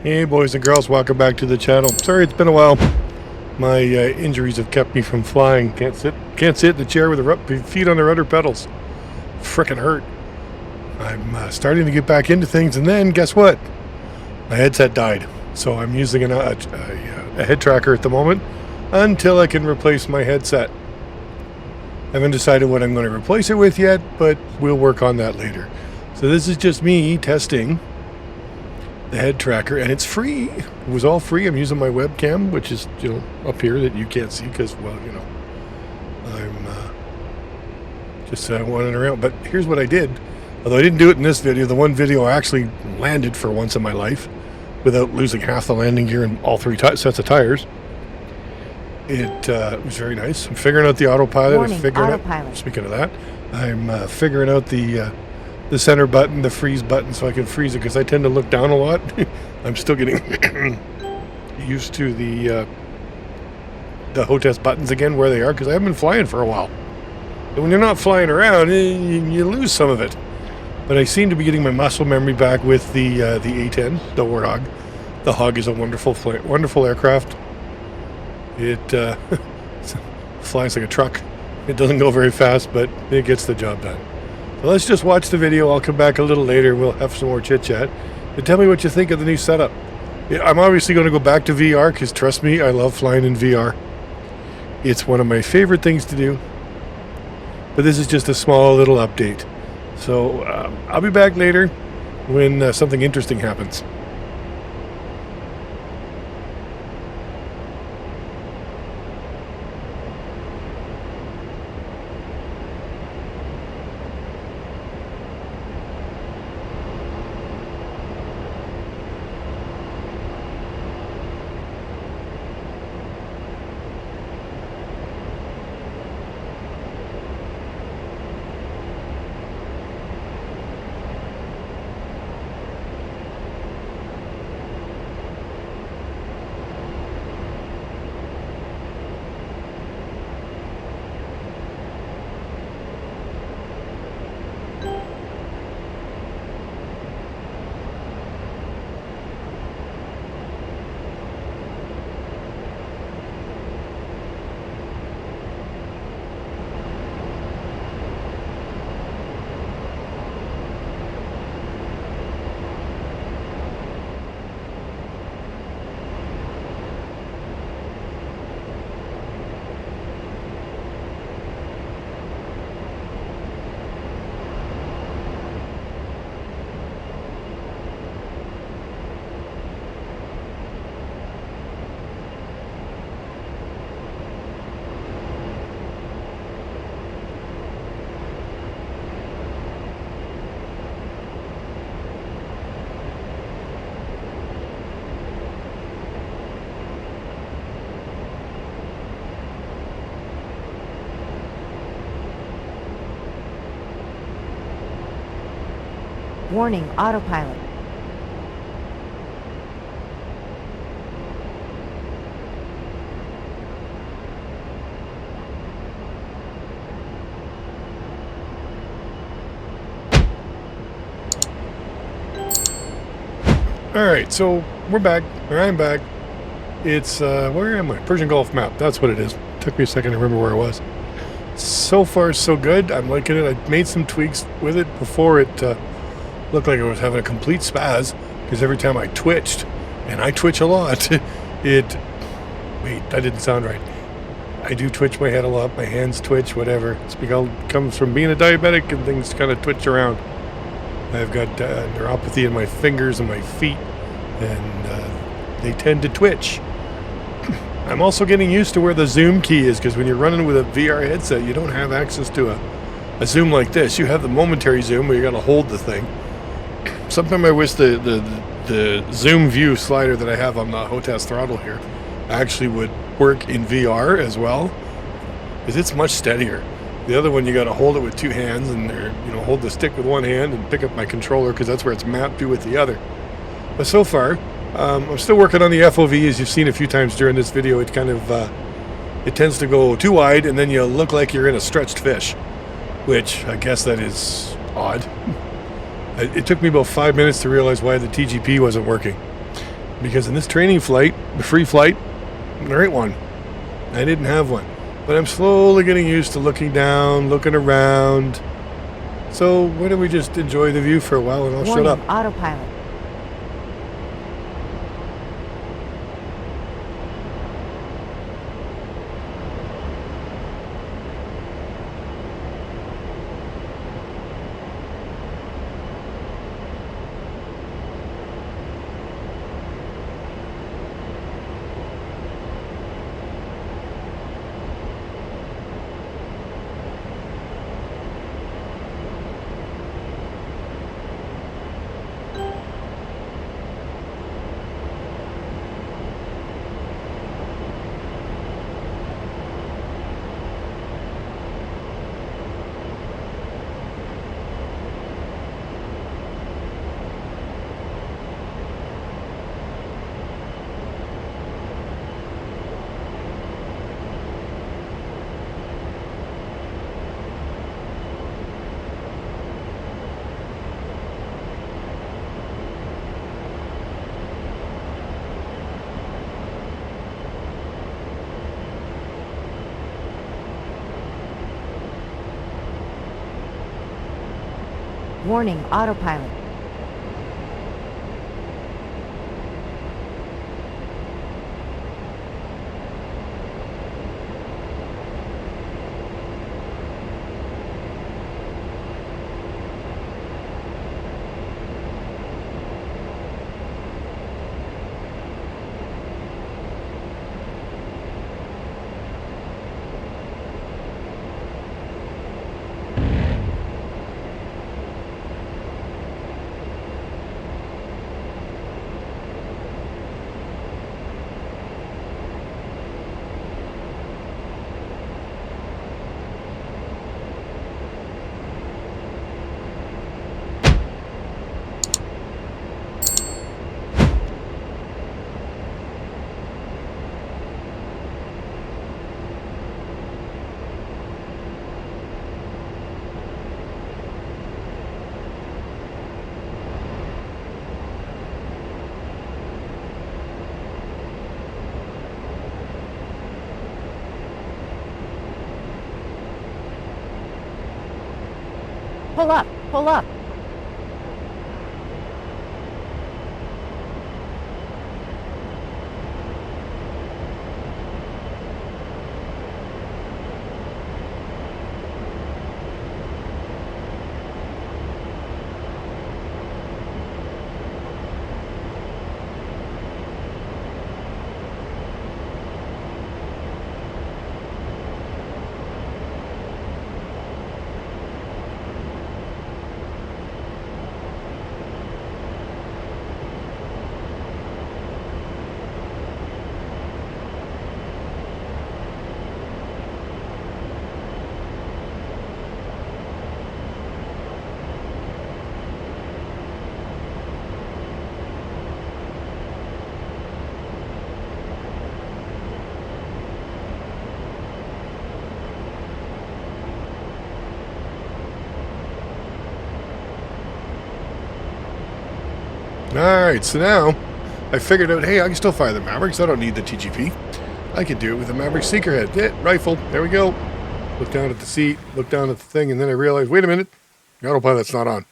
Hey boys and girls, welcome back to the channel. Sorry it's been a while. My injuries have kept me from flying. Can't sit in the chair with the feet on the rudder pedals. Frickin' hurt. I'm starting to get back into things, and then guess what? My headset died. So I'm using a head tracker at the moment until I can replace my headset. I haven't decided what I'm going to replace it with yet, but we'll work on that later. So this is just me testing the head tracker, and it's free. It was all free. I'm using my webcam, which is, up here that you can't see because, well, I'm just wandering around. But here's what I did. Although I didn't do it in this video, the one video I actually landed for once in my life without losing half the landing gear and all three sets of tires. It was very nice. I'm figuring out the autopilot. Speaking of that, I'm figuring out the center button, the freeze button, so I can freeze it because I tend to look down a lot. I'm still getting used to the HOTAS buttons again, where they are, because I haven't been flying for a while. And when you're not flying around, you lose some of it. But I seem to be getting my muscle memory back with the A-10, the Warthog. The Hog is a wonderful aircraft. It flies like a truck. It doesn't go very fast, but it gets the job done. So let's just watch the video. I'll come back a little later. We'll have some more chit-chat. But tell me what you think of the new setup. I'm obviously going to go back to VR because, trust me, I love flying in VR. It's one of my favorite things to do. But this is just a small little update. So I'll be back later when something interesting happens. Warning, autopilot. Alright, so we're back, or I'm back. It's, where am I? Persian Gulf map, that's what it is. Took me a second to remember where I was. So far, so good. I'm liking it. I made some tweaks with it before it looked like I was having a complete spaz, because every time I twitched, and I twitch a lot, wait, that didn't sound right. I do twitch my head a lot, my hands twitch, whatever. It's because it comes from being a diabetic and things kind of twitch around. I've got neuropathy in my fingers and my feet, and they tend to twitch. I'm also getting used to where the zoom key is, because when you're running with a VR headset, you don't have access to a zoom like this. You have the momentary zoom where you got to hold the thing. Sometimes I wish the zoom view slider that I have on the HOTAS throttle here actually would work in VR as well, because it's much steadier. The other one, you got to hold it with two hands, and hold the stick with one hand and pick up my controller, because that's where it's mapped to with the other. But so far, I'm still working on the FOV, as you've seen a few times during this video. It kind of it tends to go too wide, and then you look like you're in a stretched fish, which I guess that is odd. It took me about 5 minutes to realize why the TGP wasn't working. Because in this training flight, the free flight, there ain't one. I didn't have one. But I'm slowly getting used to looking down, looking around. So why don't we just enjoy the view for a while and I'll shut up. Autopilot. Warning, autopilot. Pull up, pull up. Alright, so now I figured out, hey, I can still fire the Mavericks. I don't need the TGP. I can do it with a Maverick Seeker head. Yeah, rifle. There we go. Look down at the seat, look down at the thing, and then I realized, wait a minute, the autopilot's not on.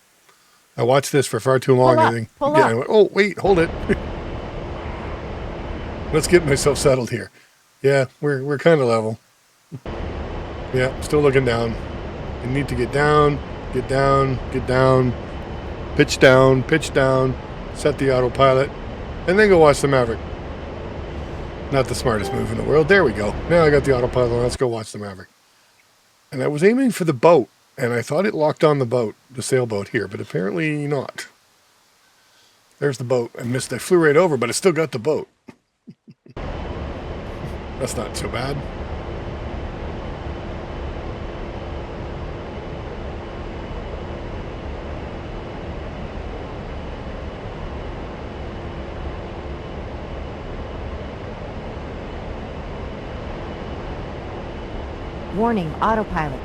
I watched this for far too long, I think. Yeah, I went, oh, wait, hold it. Let's get myself settled here. Yeah, we're kind of level. Yeah, still looking down. I need to get down, get down, get down, pitch down, set the autopilot, and then go watch the Maverick. Not the smartest move in the world. There we go. Now I got the autopilot on. Let's go watch the Maverick. And I was aiming for the boat, and I thought it locked on the boat, the sailboat here, but apparently not. There's the boat. I missed. I flew right over, but I still got the boat. That's not so bad. Warning, autopilot.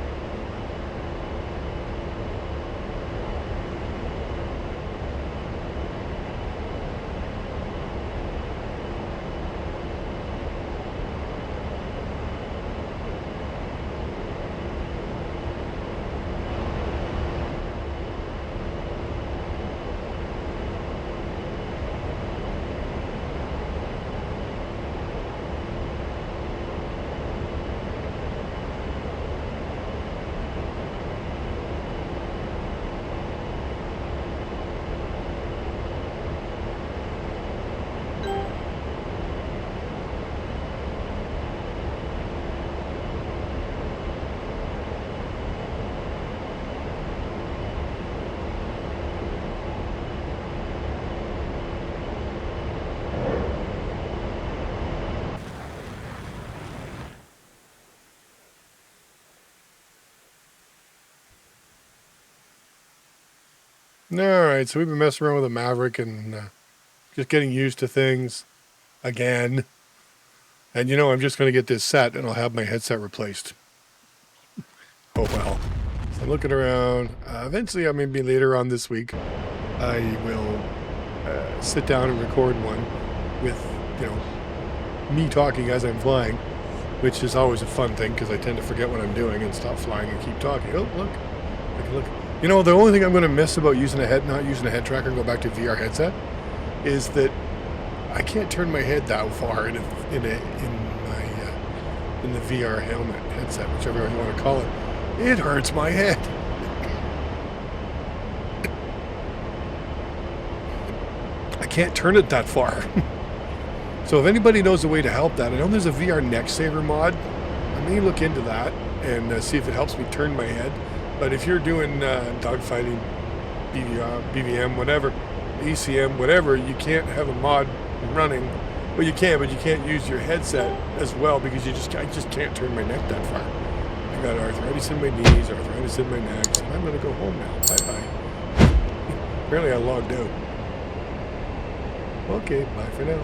Alright, so we've been messing around with the Maverick and just getting used to things again. And I'm just going to get this set and I'll have my headset replaced. Oh well. So I'm looking around. Eventually, maybe later on this week, I will sit down and record one with, me talking as I'm flying, which is always a fun thing because I tend to forget what I'm doing and stop flying and keep talking. Oh, look. Look. The only thing I'm going to miss about not using a head tracker and go back to VR headset is that I can't turn my head that far in the VR helmet headset, whichever you want to call it. It hurts my head. I can't turn it that far. So if anybody knows a way to help that, I know there's a VR neck saver mod. I may look into that and see if it helps me turn my head. But if you're doing dogfighting, BVM, whatever, ECM, whatever, you can't have a mod running. Well, you can, but you can't use your headset as well because I just can't turn my neck that far. I got arthritis in my knees, arthritis in my neck, so I'm going to go home now. Bye-bye. Apparently I logged out. Okay, bye for now.